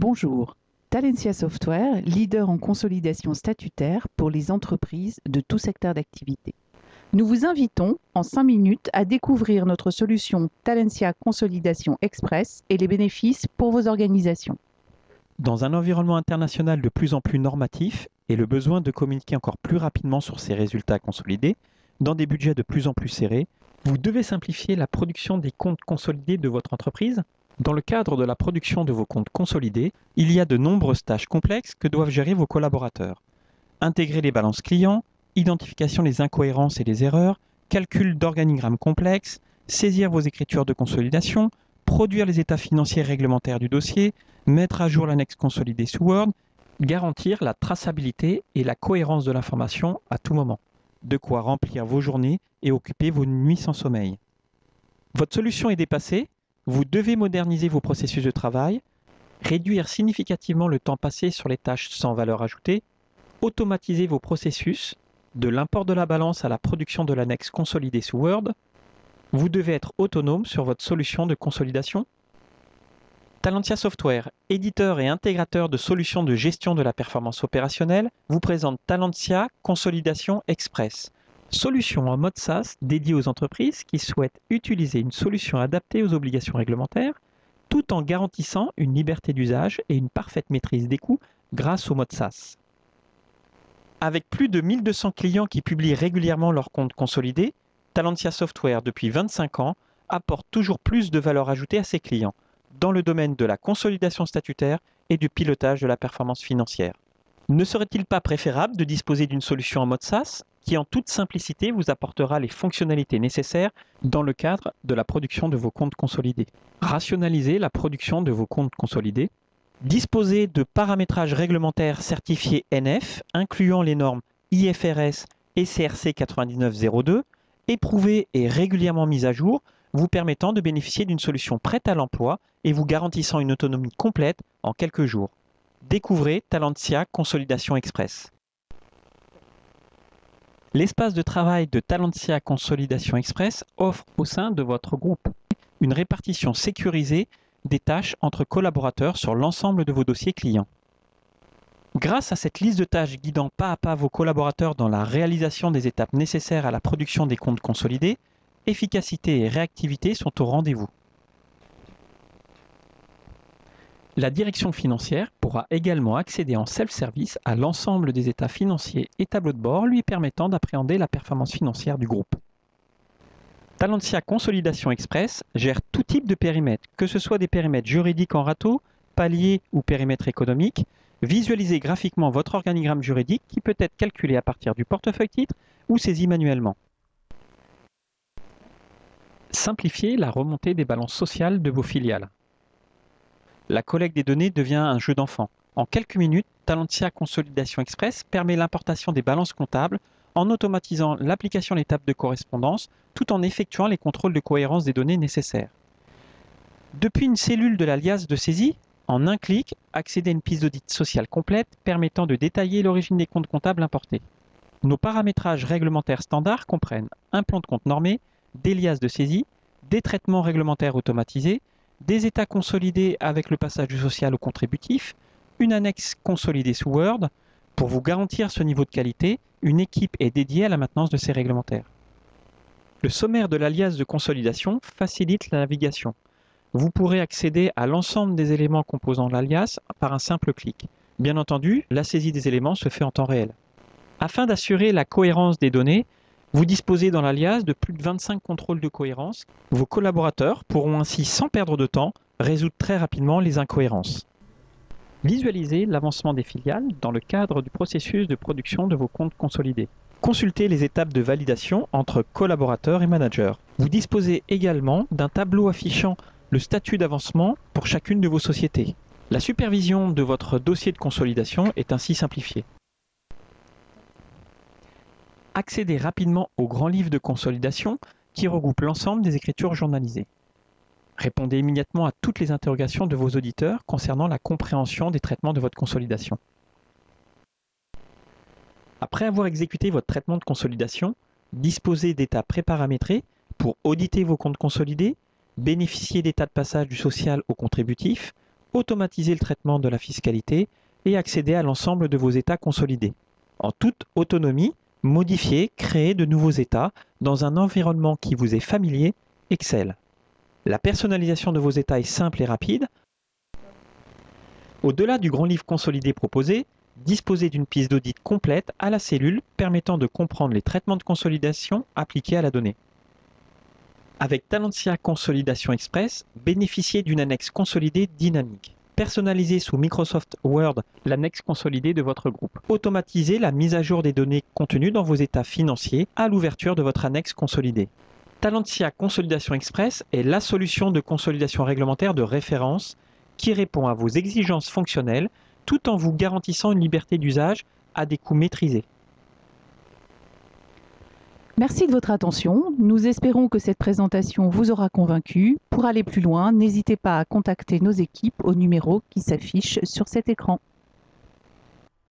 Bonjour, Talentia Software, leader en consolidation statutaire pour les entreprises de tout secteur d'activité. Nous vous invitons en 5 minutes à découvrir notre solution Talentia Consolidation Express et les bénéfices pour vos organisations. Dans un environnement international de plus en plus normatif et le besoin de communiquer encore plus rapidement sur ces résultats consolidés, dans des budgets de plus en plus serrés, vous devez simplifier la production des comptes consolidés de votre entreprise. Dans le cadre de la production de vos comptes consolidés, il y a de nombreuses tâches complexes que doivent gérer vos collaborateurs. Intégrer les balances clients, identification des incohérences et des erreurs, calcul d'organigrammes complexes, saisir vos écritures de consolidation, produire les états financiers réglementaires du dossier, mettre à jour l'annexe consolidée sous Word, garantir la traçabilité et la cohérence de l'information à tout moment. De quoi remplir vos journées et occuper vos nuits sans sommeil. Votre solution est dépassée, vous devez moderniser vos processus de travail, réduire significativement le temps passé sur les tâches sans valeur ajoutée, automatiser vos processus, de l'import de la balance à la production de l'annexe consolidée sous Word. Vous devez être autonome sur votre solution de consolidation. Talentia Software, éditeur et intégrateur de solutions de gestion de la performance opérationnelle, vous présente Talentia Consolidation Express, solution en mode SaaS dédiée aux entreprises qui souhaitent utiliser une solution adaptée aux obligations réglementaires, tout en garantissant une liberté d'usage et une parfaite maîtrise des coûts grâce au mode SaaS. Avec plus de 1200 clients qui publient régulièrement leurs comptes consolidés, Talentia Software, depuis 25 ans, apporte toujours plus de valeur ajoutée à ses clients, dans le domaine de la consolidation statutaire et du pilotage de la performance financière. Ne serait-il pas préférable de disposer d'une solution en mode SaaS qui, en toute simplicité, vous apportera les fonctionnalités nécessaires dans le cadre de la production de vos comptes consolidés? Rationaliser la production de vos comptes consolidés, disposer de paramétrages réglementaires certifiés NF, incluant les normes IFRS et CRC 9902, éprouvées et régulièrement mises à jour, vous permettant de bénéficier d'une solution prête à l'emploi et vous garantissant une autonomie complète en quelques jours. Découvrez Talentia Consolidation Express. L'espace de travail de Talentia Consolidation Express offre au sein de votre groupe une répartition sécurisée des tâches entre collaborateurs sur l'ensemble de vos dossiers clients. Grâce à cette liste de tâches guidant pas à pas vos collaborateurs dans la réalisation des étapes nécessaires à la production des comptes consolidés, efficacité et réactivité sont au rendez-vous. La direction financière pourra également accéder en self-service à l'ensemble des états financiers et tableaux de bord lui permettant d'appréhender la performance financière du groupe. Talentia Consolidation Express gère tout type de périmètre, que ce soit des périmètres juridiques en râteau, paliers ou périmètre économique. Visualisez graphiquement votre organigramme juridique qui peut être calculé à partir du portefeuille titre ou saisi manuellement. Simplifiez la remontée des balances sociales de vos filiales. La collecte des données devient un jeu d'enfant. En quelques minutes, Talentia Consolidation Express permet l'importation des balances comptables en automatisant l'application des tables de correspondance tout en effectuant les contrôles de cohérence des données nécessaires. Depuis une cellule de l'alias de saisie, en un clic, accédez à une piste d'audit sociale complète permettant de détailler l'origine des comptes comptables importés. Nos paramétrages réglementaires standards comprennent un plan de compte normé, des liasses de saisie, des traitements réglementaires automatisés, des états consolidés avec le passage du social au contributif, une annexe consolidée sous Word. Pour vous garantir ce niveau de qualité, une équipe est dédiée à la maintenance de ces réglementaires. Le sommaire de l'alias de consolidation facilite la navigation. Vous pourrez accéder à l'ensemble des éléments composant l'alias par un simple clic. Bien entendu, la saisie des éléments se fait en temps réel. Afin d'assurer la cohérence des données, vous disposez dans l'alias de plus de 25 contrôles de cohérence. Vos collaborateurs pourront ainsi, sans perdre de temps, résoudre très rapidement les incohérences. Visualisez l'avancement des filiales dans le cadre du processus de production de vos comptes consolidés. Consultez les étapes de validation entre collaborateurs et managers. Vous disposez également d'un tableau affichant le statut d'avancement pour chacune de vos sociétés. La supervision de votre dossier de consolidation est ainsi simplifiée. Accédez rapidement au grand livre de consolidation qui regroupe l'ensemble des écritures journalisées. Répondez immédiatement à toutes les interrogations de vos auditeurs concernant la compréhension des traitements de votre consolidation. Après avoir exécuté votre traitement de consolidation, disposez d'états préparamétrés pour auditer vos comptes consolidés, bénéficier d'états de passage du social au contributif, automatiser le traitement de la fiscalité et accéder à l'ensemble de vos états consolidés. En toute autonomie, modifier, créer de nouveaux états dans un environnement qui vous est familier, Excel. La personnalisation de vos états est simple et rapide. Au-delà du grand livre consolidé proposé, disposez d'une piste d'audit complète à la cellule permettant de comprendre les traitements de consolidation appliqués à la donnée. Avec Talentia Consolidation Express, bénéficiez d'une annexe consolidée dynamique. Personnalisez sous Microsoft Word l'annexe consolidée de votre groupe. Automatisez la mise à jour des données contenues dans vos états financiers à l'ouverture de votre annexe consolidée. Talentia Consolidation Express est la solution de consolidation réglementaire de référence qui répond à vos exigences fonctionnelles tout en vous garantissant une liberté d'usage à des coûts maîtrisés. Merci de votre attention. Nous espérons que cette présentation vous aura convaincu. Pour aller plus loin, n'hésitez pas à contacter nos équipes au numéro qui s'affiche sur cet écran.